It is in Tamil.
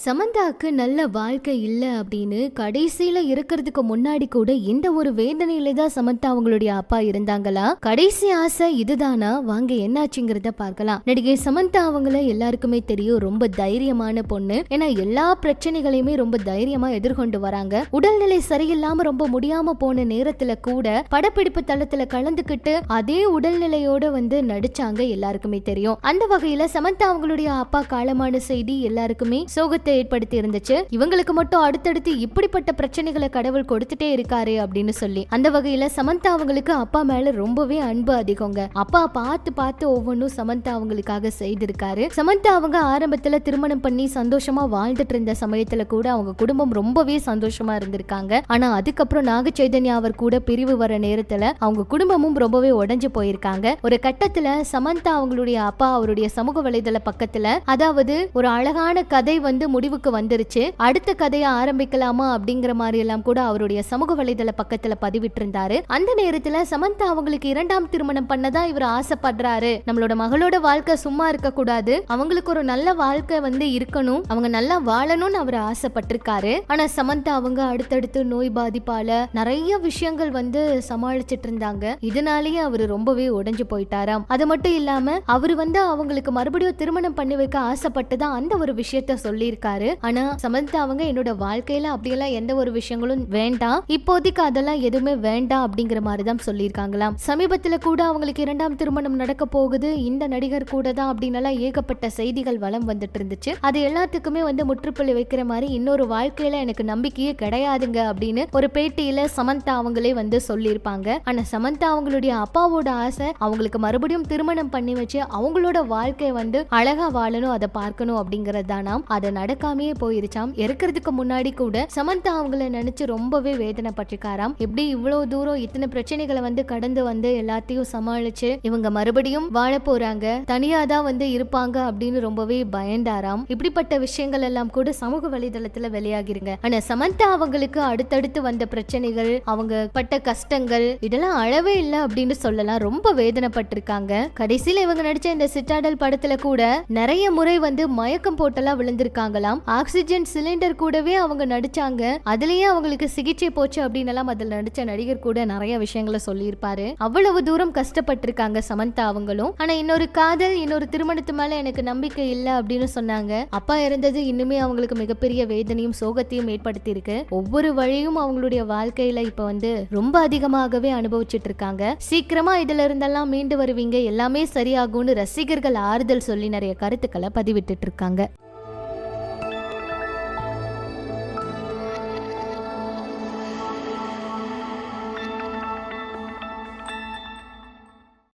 சமந்தாக்கு நல்ல வாழ்க்கை இல்ல அப்படின்னு கடைசியில இருக்கிறதுக்கு முன்னாடி கூட இந்த ஒரு வேதனையில தான் சமந்தா அவங்களுடைய அப்பா இருந்தாங்களா? கடைசி ஆசை இதுதானா? வாங்க என்னாச்சுங்கிறத பார்க்கலாம். நடிகை சமந்தா அவங்கள எல்லாருக்குமே தெரியும், ரொம்ப தைரியமான பொண்ணு. ஏன்னா எல்லா பிரச்சனைகளையுமே ரொம்ப தைரியமா எதிர்கொண்டு வராங்க. உடல்நிலை சரியில்லாம ரொம்ப முடியாம போன நேரத்துல கூட படப்பிடிப்பு தளத்துல கலந்துக்கிட்டு அதே உடல்நிலையோட நடிச்சாங்க, எல்லாருக்குமே தெரியும். அந்த வகையில சமந்தா அவங்களுடைய அப்பா காலமான செய்தி எல்லாருக்குமே சோகத்தை ஏற்படுத்தி இருந்துச்சு. இவங்களுக்கு மட்டும் அடுத்தடுத்து இப்படிப்பட்ட பிரச்சனைகளை கடவுள் கொடுத்துட்டே இருக்காரு அப்படின்னு சொல்லி அந்த வகையில சமந்தா அவங்களுக்கு அப்பா மேல ரொம்பவே அன்பு அதிகங்க. அப்பா பார்த்து பார்த்து ஒவ்வொன்றும் சமந்தா அவங்களுக்காக செய்திருக்காரு. சமந்தா அவங்க ஆரம்பத்துல திருமணம் பண்ணி சந்தோஷமா வாழ்ந்துட்டு இருந்த சமயத்துல கூட அவங்க குடும்பம் ரொம்பவே சந்தோஷமா இருந்திருக்காங்க. ஆனா அதுக்கப்புறம் நாக சைதன்யா அவர் கூட பிரிவு வர நேரத்துல அவங்க குடும்பமும் ரொம்பவே உடைஞ்சு போயிருக்காங்க. ஒரு கட்டத்துல சமந்தா அவங்களுடைய அப்பா அவருடைய சமூக வலைதள பக்கத்துல, அதாவது ஒரு அழகான கதை முடிவுக்கு வந்துருச்சு, அடுத்த கதையை ஆரம்பிக்கலாமா அப்படிங்கிற மாதிரி எல்லாம் கூட அவருடைய சமூக வலைதள பக்கத்துல பதிவிட்டு இருந்தாரு. அந்த நேரத்துல சமந்தா அவங்களுக்கு இரண்டாம் திருமணம் பண்ணதா இவர் ஆசைப்படுறாரு. நம்மளோட மகளோட வாழ்க்கை சும்மா இருக்க கூடாது, அவங்களுக்கு ஒரு நல்ல வாழ்க்கை இருக்கணும், அவங்க நல்லா வாழணும்னு அவர் ஆசைப்பட்டிருக்காரு. ஆனா சமந்தா அவங்க அடுத்தடுத்து நோய் பாதிப்பால நிறைய விஷயங்கள் சமாளிச்சிட்டு இருந்தாங்க. இதனாலேயே அவரு ரொம்பவே உடைஞ்சு போயிட்டாராம். அது மட்டும் இல்லாம அவரு அவங்களுக்கு மறுபடியும் திருமணம் பண்ணி வைக்க ஆசைப்பட்டுதான் அந்த ஒரு விஷயத்த சொல்லியிருக்காரு. ஆனா சமந்தா அவங்க என்னோட வாழ்க்கையில அப்படியெல்லாம் எந்த ஒரு விஷயங்களும் வேண்டாம், இப்போதைக்கு அதெல்லாம் எதுவுமே வேண்டாம் அப்படிங்கிற மாதிரி தான் சொல்லியிருக்காங்களாம். சமீபத்துல கூட அவங்களுக்கு இரண்டாம் திருமணம் நடக்க போகுது, இந்த நடிகர் கூட தான் அப்படின்னு ஏகப்பட்ட செய்திகள் வலம் வந்துட்டு இருந்துச்சு. அது எல்லாத்துக்குமே முற்றுப்புள்ளி வைக்கிற மாதிரி இன்னொரு வாழ்க்கையில எனக்கு நம்பிக்கையே கிடையாதுங்க அப்படின்னு ஒரு பேட்டியில சமந்தா அவங்களே சொல்லியிருப்பாங்க. ஆனா சமந்தா அவங்களுடைய அப்பாவோட ஆசை அவங்களுக்கு மறுபடியும் திருமணம் பண்ணி வச்சு அவங்களோட வாழ்க்கையை அழகா வாழணும், அதை பார்க்கணும் அப்படிங்கறது தானாம். அதை நடக்காமையே போயிருச்சாம். இறக்கிறதுக்கு முன்னாடி கூட சமந்தா அவங்கள நினைச்சு ரொம்பவே வேதனைப்பட்டிருக்காராம். எப்படி இவ்வளவு தூரம் இத்தனை பிரச்சனைகளை கடந்து எல்லாத்தையும் சமாளிச்சு இவங்க மறுபடியும் வாழ போறாங்க, தனியாதான் இருப்பாங்க அப்படின்னு ரொம்பவே பயந்தாராம். இப்படிப்பட்ட விஷயங்கள் எல்லாம் கூட சமூக வலைதளத்துல வெளியாகிருங்க. ஆனா சமந்தா அவங்களுக்கு அடுத்தடுத்து வந்த பிரச்சனைகள், அவங்க பட்ட கஷ்டங்கள் இதெல்லாம் அளவே இல்லை அப்படின்னு சொல்லலாம். ரொம்ப வேதனைப்பட்டிருக்காங்க. கடைசியில இவங்க நடிச்ச இந்த சிட்டாடல் படத்துல கூட நிறைய முறை மயக்கம் போட்டெல்லாம் விழுந்திருக்காங்களாம். ஆக்சிஜன் சிலிண்டர் கூடவே அவங்க நடிச்சாங்க, அதுலயே அவங்களுக்கு சிகிச்சை போச்சு அப்படின்னு எல்லாம் அதில் நடிச்ச நடிகர் கூட நிறைய விஷயங்களை சொல்லியிருப்பாரு. அவ்வளவு தூரம் கஷ்டப்பட்டிருக்காங்க சமந்தா அவங்களும். ஆனா இன்னொரு காதல், இன்னொரு திருமணத்து மேல எனக்கு நம்பிக்கை இல்லை அப்படின்னு சொன்னாங்க. அப்பா இருந்தது இன்னுமே அவங்களுக்கு மிகப்பெரிய வேதனையும் சோகத்தையும் ஏற்படுத்தி இருக்கு. ஒவ்வொரு வழியும் அவங்களுடைய வாழ்க்கையில இப்ப ரொம்ப அதிகமாகவே அனுபவிச்சுட்டு இருக்காங்க. சீக்கிரமா இதுல இருந்தெல்லாம் மீண்டு வருவீங்க, எல்லாமே சரியாகும்னு ரசிகர்கள் ஆறுதல் சொல்லி நிறைய கருத்துக்களை பதிவிட்டு இருக்காங்க.